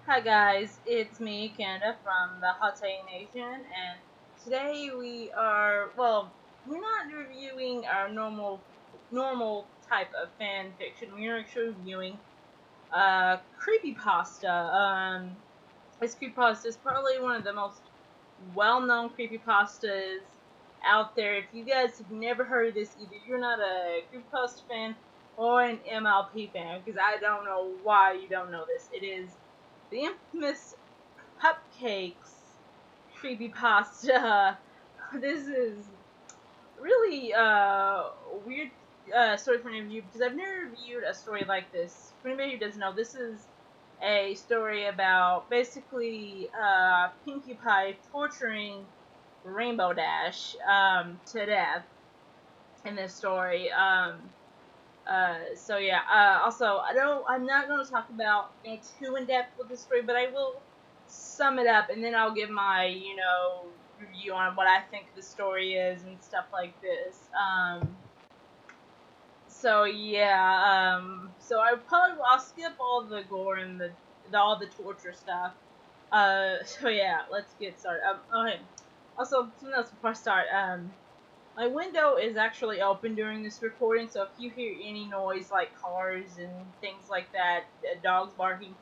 Hi guys, it's me, Canada, from the Hatay Nation, and today we're not reviewing our normal type of fan fiction. We're actually reviewing creepypasta. This creepypasta is probably one of the most well-known creepypastas out there. If you guys have never heard of this, either you're not a creepypasta fan or an MLP fan, because I don't know why you don't know this. It is the infamous Cupcakes creepypasta. This is really weird story for any of you because I've never reviewed a story like this. For anybody who doesn't know, this is a story about basically Pinkie Pie torturing Rainbow Dash to death in this story. So yeah. Also, I'm not going to talk about too in depth with the story, but I will sum it up, and then I'll give my review on what I think the story is and stuff like this. So yeah. So I'll skip all the gore and all the torture stuff. So yeah, let's get started. Okay. Also, something else before I start. My window is actually open during this recording, so if you hear any noise like cars and things like that, dogs barking,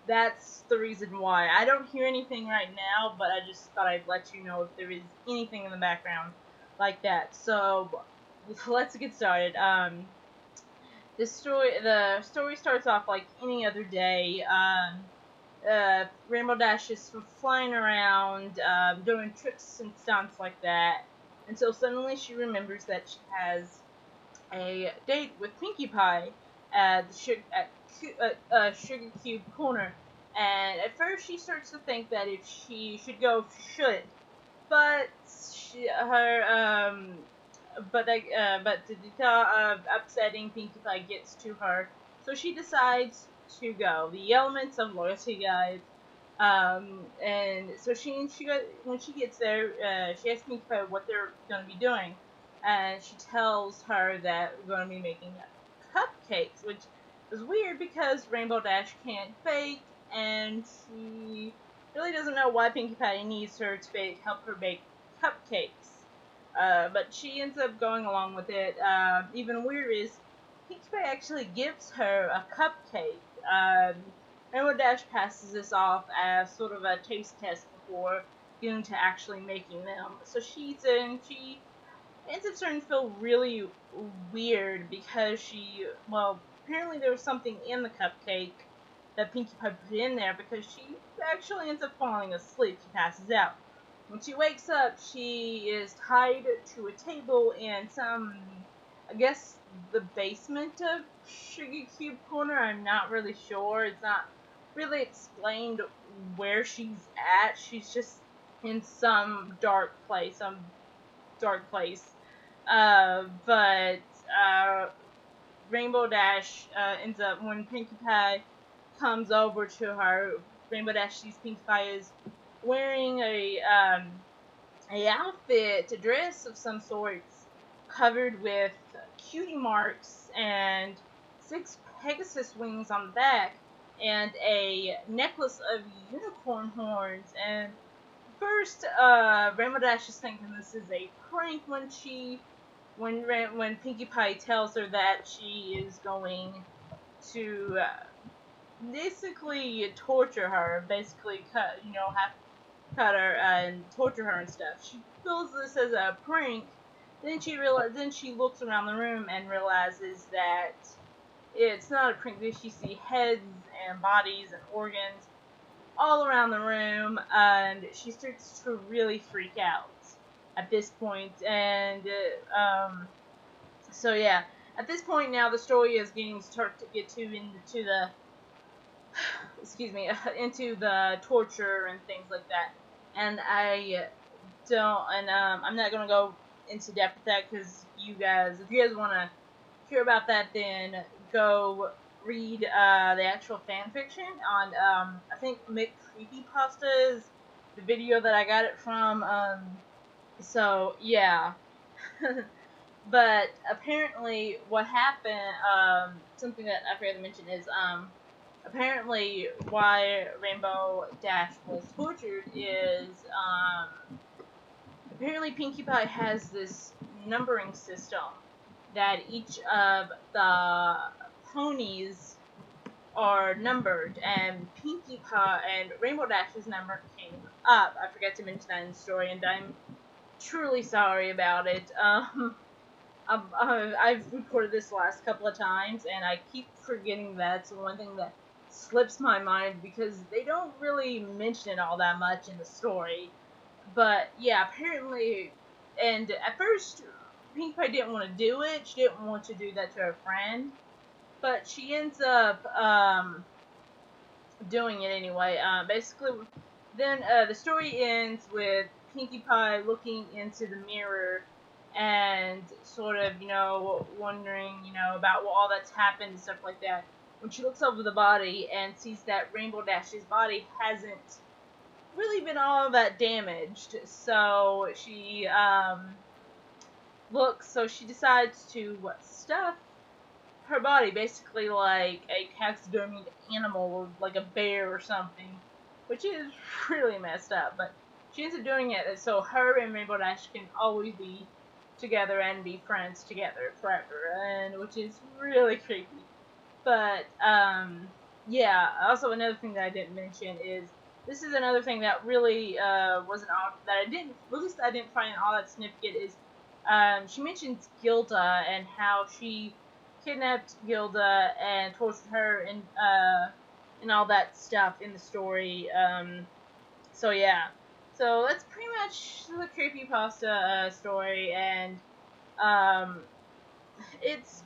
that's the reason why. I don't hear anything right now, but I just thought I'd let you know if there is anything in the background like that. So, let's get started. The story starts off like any other day. Rainbow Dash is flying around, doing tricks and stunts like that, until suddenly she remembers that she has a date with Pinkie Pie at Sugar Cube Corner. And at first she starts to think that if she should go, she should. But but the thought of upsetting Pinkie Pie gets to her, so she decides to go. The elements of loyalty, guys. And so when she gets there, she asks Pinkie Pie what they're going to be doing, and she tells her that we're going to be making cupcakes, which is weird because Rainbow Dash can't bake, and she really doesn't know why Pinkie Pie needs her to help her bake cupcakes. But she ends up going along with it. Even weirder is Pinkie Pie actually gives her a cupcake. Rainbow Dash passes this off as sort of a taste test before getting to actually making them. So she ends up starting to feel really weird because apparently there was something in the cupcake that Pinkie Pie put in there because she actually ends up falling asleep. She passes out. When she wakes up, she is tied to a table in I guess, the basement of Sugar Cube Corner. I'm not really sure. It's not really explained where she's at. She's just in some dark place. But Rainbow Dash ends up, when Pinkie Pie comes over to her, Rainbow Dash sees Pinkie Pie is wearing a outfit, a dress of some sorts, covered with cutie marks and 6 Pegasus wings on the back, and a necklace of unicorn horns. And first, Rainbow Dash is thinking this is a prank when Pinkie Pie tells her that she is going to basically torture her, basically cut her and torture her and stuff. She feels this as a prank. Then she looks around the room and realizes that it's not a prank. She sees heads and bodies and organs all around the room, and she starts to really freak out at this point. And so yeah, at this point now the story is start to get into the into the torture and things like that. And I'm not gonna go into depth with that because if you guys want to hear about that, then go read the actual fan fiction on I think Mlp Creepypasta is the video that I got it from. So yeah. But apparently what happened, something that I forgot to mention is apparently why Rainbow Dash was tortured is, apparently Pinkie Pie has this numbering system that each of the ponies are numbered, and Pinkie Pie and Rainbow Dash's number came up. I forgot to mention that in the story, and I'm truly sorry about it. I've recorded this the last couple of times, and I keep forgetting that's one thing that slips my mind because they don't really mention it all that much in the story. But yeah, apparently, and at first, Pinkie Pie didn't want to do it. She didn't want to do that to her friend, but she ends up doing it anyway. Basically, then the story ends with Pinkie Pie looking into the mirror and sort of, wondering, about all that's happened and stuff like that. When she looks over the body and sees that Rainbow Dash's body hasn't really been all that damaged, so she so she decides to stuff her body, basically like a taxidermied animal or like a bear or something, which is really messed up, but she ends up doing it so her and Rainbow Dash can always be together and be friends together forever, and which is really creepy. But yeah, also another thing that I didn't mention is this is another thing that really wasn't all that I didn't, at least I didn't find all that significant, is she mentions Gilda and how she kidnapped Gilda and tortured her and all that stuff in the story. So yeah, so that's pretty much the creepypasta story, and um, it's,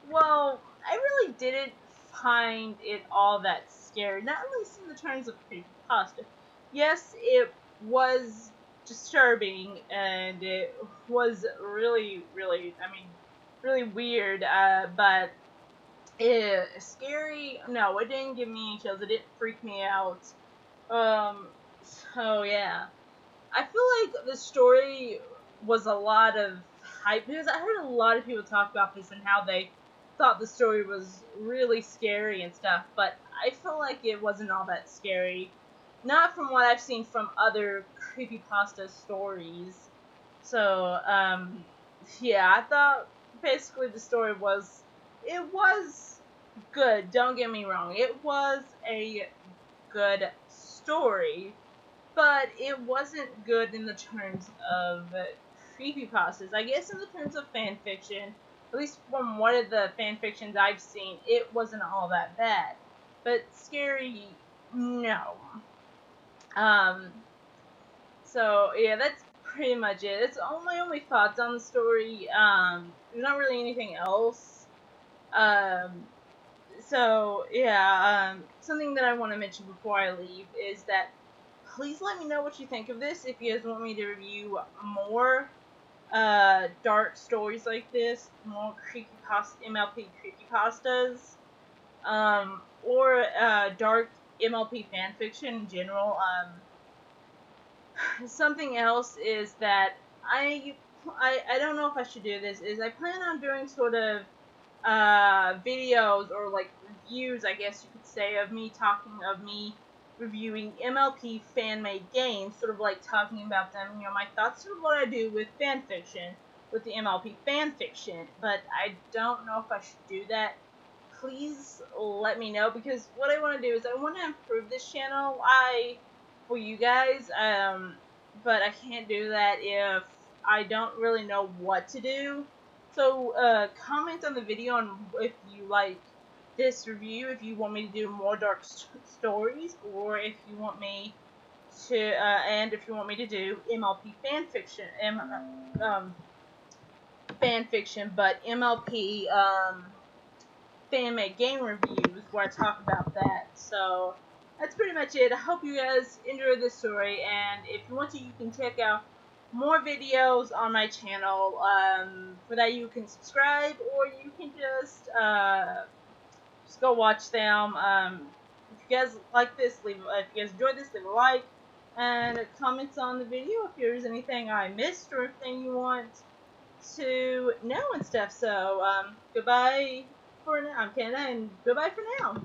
well, I really didn't find it all that scary, not at least in the terms of creepypasta. Yes, it was disturbing, and it was really, really, I mean, really weird, but scary, no, it didn't give me any chills, it didn't freak me out. Um, so yeah. I feel like the story was a lot of hype, because I heard a lot of people talk about this and how they thought the story was really scary and stuff, but I feel like it wasn't all that scary. Not from what I've seen from other creepypasta stories. So, yeah, I thought basically the story was, it was good, don't get me wrong. It was a good story, but it wasn't good in the terms of creepypastas. I guess in the terms of fan fiction, at least from one of the fan fictions I've seen, it wasn't all that bad. But scary, no. Um, so yeah, that's pretty much it. That's all my only thoughts on the story. There's not really anything else. Um, so yeah, something that I want to mention before I leave is that please let me know what you think of this. If you guys want me to review more dark stories like this, more MLP creepypastas, or dark MLP fanfiction in general. Something else is that I don't know if I should do this. Is I plan on doing sort of videos or like reviews, I guess you could say, of me reviewing MLP fan-made games, sort of like talking about them, my thoughts, sort of what I do with fan fiction, with the MLP fan fiction, but I don't know if I should do that. Please let me know, because what I want to do is I want to improve this channel for you guys, but I can't do that if I don't really know what to do. So, comment on the video on if you like this review, if you want me to do more dark stories, or if you want me to, and if you want me to do MLP fanfiction, fanfiction, but MLP, fan-made game reviews, where I talk about that. So, that's pretty much it. I hope you guys enjoyed this story, and if you want to, you can check out more videos on my channel. For that, you can subscribe, or you can just go watch them. If you guys like this, if you guys enjoyed this, leave a like and comments on the video if there's anything I missed or anything you want to know and stuff. So, goodbye for now. I'm Canada, and goodbye for now.